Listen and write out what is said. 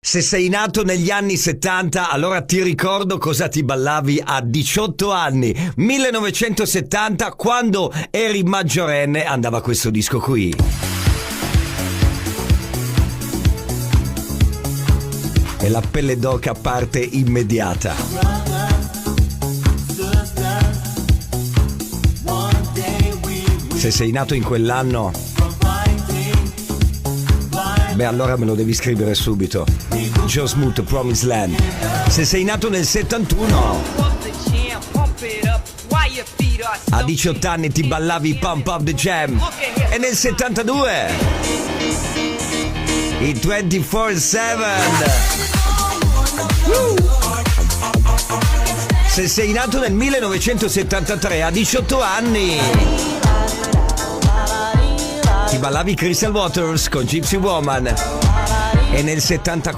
Se sei nato negli anni 70, allora ti ricordo cosa ti ballavi a 18 anni. 1970, quando eri maggiorenne, andava questo disco qui. E la pelle d'oca parte immediata. Se sei nato in quell'anno, beh, allora me lo devi scrivere subito. Joe Smooth, Promised Land. Se sei nato nel 71, a 18 anni ti ballavi Pump Up the Jam. E nel 72, i 24/7. Se sei nato nel 1973, a 18 anni, ti ballavi Crystal Waters con Gypsy Woman. E nel 74